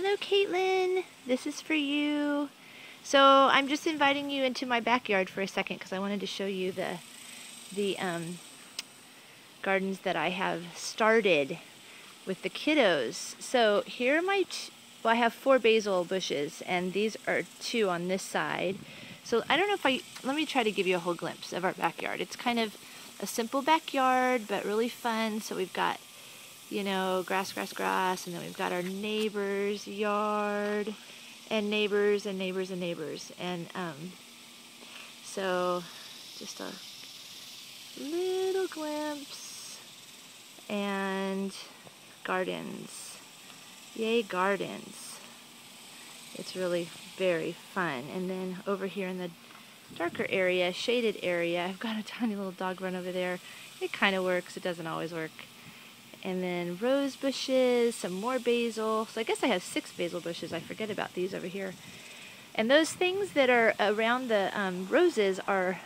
Hello, Kaitlyn. This is for you. So I'm just inviting you into my backyard for a second because I wanted to show you the gardens that I have started with the kiddos. So here are my, well, I have 4 basil bushes, and these are 2 on this side. So I don't know if let me try to give you a whole glimpse of our backyard. It's kind of a simple backyard, but really fun. So we've got, you know, grass, and then we've got our neighbor's yard, and neighbors, and neighbors, and neighbors. And so just a little glimpse, and gardens. Yay, gardens. It's really very fun. And then over here in the darker area, shaded area, I've got a tiny little dog run over there. It kind of works. It doesn't always work. And then rose bushes, some more basil. So I guess I have 6 basil bushes. I forget about these over here. And those things that are around the roses are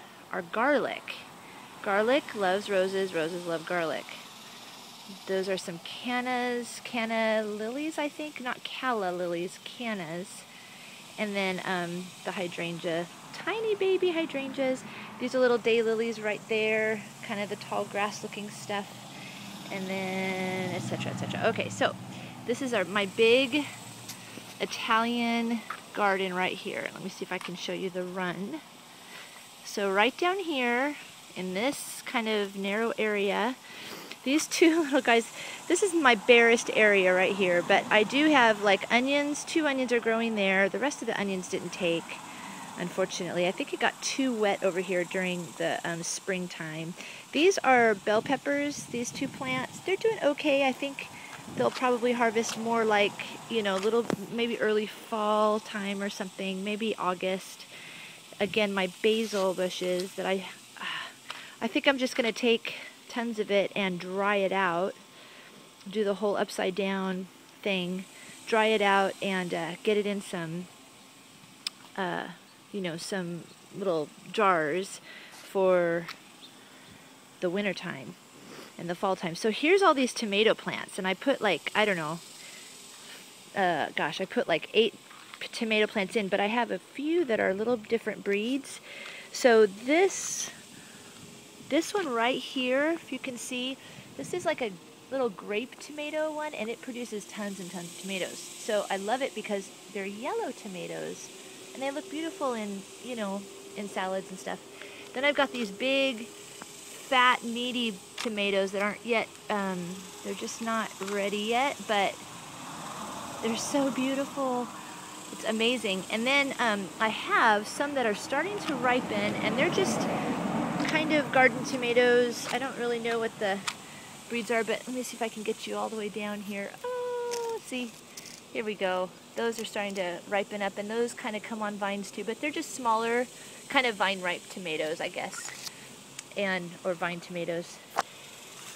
garlic. Garlic loves roses. Roses love garlic. Those are some canna lilies, I think. Not calla lilies, cannas. And then the hydrangea, tiny baby hydrangeas. These are little daylilies right there, kind of the tall grass looking stuff. And then etc., etc. Okay, so this is my big Italian garden right here. Let me see if I can show you the run. So right down here in this kind of narrow area, these 2 little guys, this is my barest area right here, but I do have like onions. 2 onions are growing there. The rest of the onions didn't take, unfortunately. I think it got too wet over here during the springtime. These are bell peppers, these 2 plants. They're doing okay. I think they'll probably harvest more like, you know, maybe early fall time or something, maybe August. Again, my basil bushes that I think I'm just going to take tons of it and dry it out, do the whole upside down thing, dry it out and get it in some you know, some little jars for the winter time and the fall time. So here's all these tomato plants, and I put like, I don't know, gosh, I put like 8 tomato plants in, but I have a few that are little different breeds. So this one right here, if you can see, this is like a little grape tomato one, and it produces tons and tons of tomatoes. So I love it because they're yellow tomatoes, and they look beautiful in, you know, in salads and stuff. Then I've got these big, fat, meaty tomatoes that aren't yet, they're just not ready yet, but they're so beautiful. It's amazing. And then I have some that are starting to ripen, and they're just kind of garden tomatoes. I don't really know what the breeds are, but let me see if I can get you all the way down here. Oh, let's see. Here we go. Those are starting to ripen up, and those kind of come on vines too, but they're just smaller, kind of vine-ripe tomatoes, I guess, or vine tomatoes.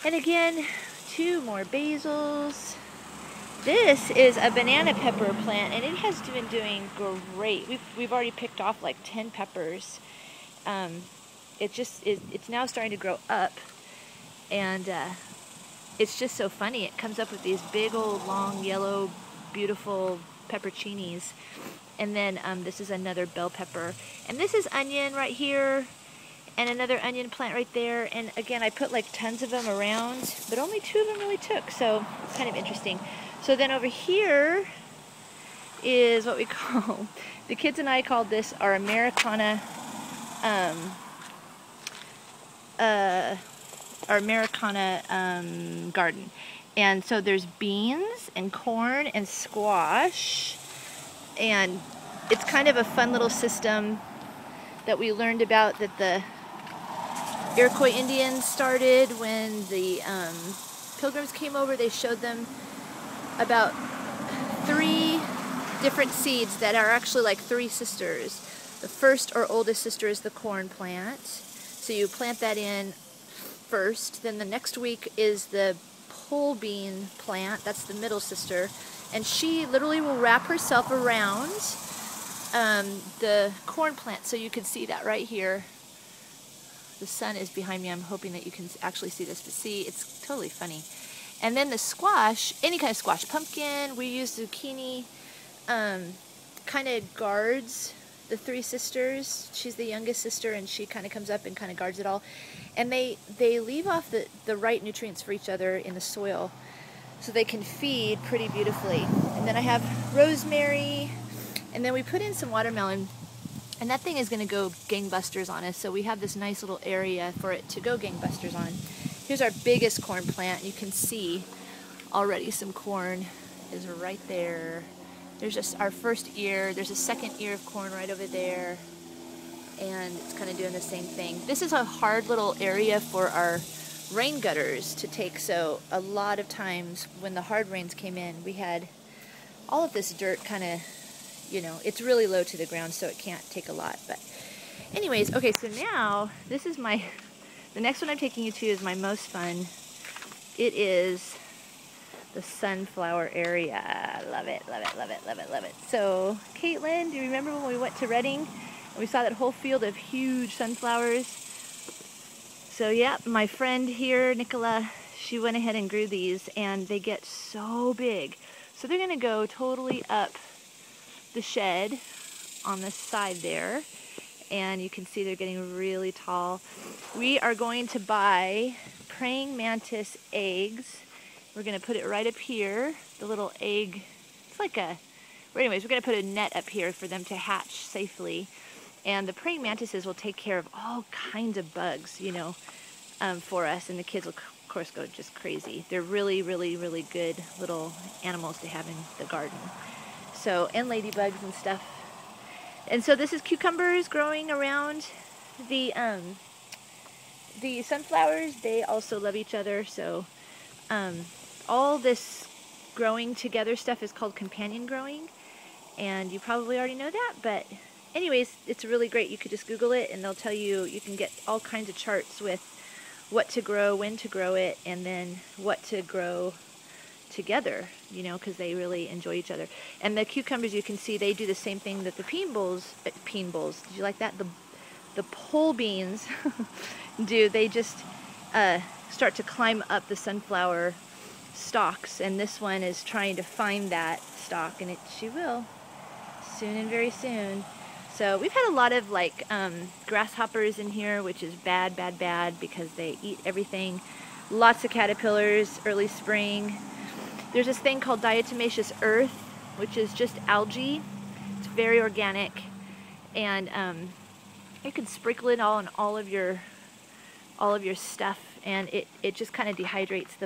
And again, 2 more basils. This is a banana pepper plant, and it has been doing great. We've already picked off like 10 peppers. It's now starting to grow up, and it's just so funny. It comes up with these big old long yellow beautiful pepperoncinis. And then this is another bell pepper, and this is onion right here, and another onion plant right there. And again, I put like tons of them around, but only 2 of them really took, so it's kind of interesting. So then over here is what we call, the kids and I called this our Americana garden. And so there's beans and corn and squash, and it's kind of a fun little system that we learned about that the Iroquois Indians started when the Pilgrims came over. They showed them about 3 different seeds that are actually like 3 sisters. The first or oldest sister is the corn plant. So you plant that in first. Then the next week is the pole bean plant. That's the middle sister. And she literally will wrap herself around the corn plant. So you can see that right here. The sun is behind me. I'm hoping that you can actually see this, but see, it's totally funny. And then the squash, any kind of squash, pumpkin, we use zucchini, kind of guards the three sisters. She's the youngest sister, and she kind of comes up and kind of guards it all. And they leave off the right nutrients for each other in the soil so they can feed pretty beautifully. And then I have rosemary, and then we put in some watermelon, and that thing is going to go gangbusters on us. So we have this nice little area for it to go gangbusters on. Here's our biggest corn plant. You can see already some corn is right there. There's just our first ear. There's a second ear of corn right over there. And it's kind of doing the same thing. This is a hard little area for our rain gutters to take. So a lot of times when the hard rains came in, we had all of this dirt kind of, you know, it's really low to the ground, so it can't take a lot. But anyways, okay, so now this is the next one I'm taking you to is my most fun. It is the sunflower area. Love it, love it, love it, love it, love it. So, Kaitlyn, do you remember when we went to Reading and we saw that whole field of huge sunflowers? So, yeah, my friend here, Nicola, she went ahead and grew these, and they get so big. So they're gonna go totally up the shed on the side there, and you can see they're getting really tall. We are going to buy praying mantis eggs. We're going to put it right up here, the little egg. It's like a, well, anyways, we're going to put a net up here for them to hatch safely. And the praying mantises will take care of all kinds of bugs, you know, for us. And the kids will, of course, go just crazy. They're really, really, really good little animals to have in the garden. So, and ladybugs and stuff. And so this is cucumbers growing around the sunflowers. They also love each other. So, all this growing together stuff is called companion growing, and you probably already know that, but anyways, it's really great. You could just Google it and they'll tell you, you can get all kinds of charts with what to grow, when to grow it, and then what to grow together, you know, because they really enjoy each other. And the cucumbers, you can see they do the same thing that the peen bowls, did you like that? The pole beans do. They just start to climb up the sunflower stalks, and this one is trying to find that stalk, and she will soon and very soon. So we've had a lot of like grasshoppers in here, which is bad, bad, bad, because they eat everything. Lots of caterpillars early spring. There's this thing called diatomaceous earth, which is just algae. It's very organic, and you can sprinkle it all on all of your stuff, and it just kind of dehydrates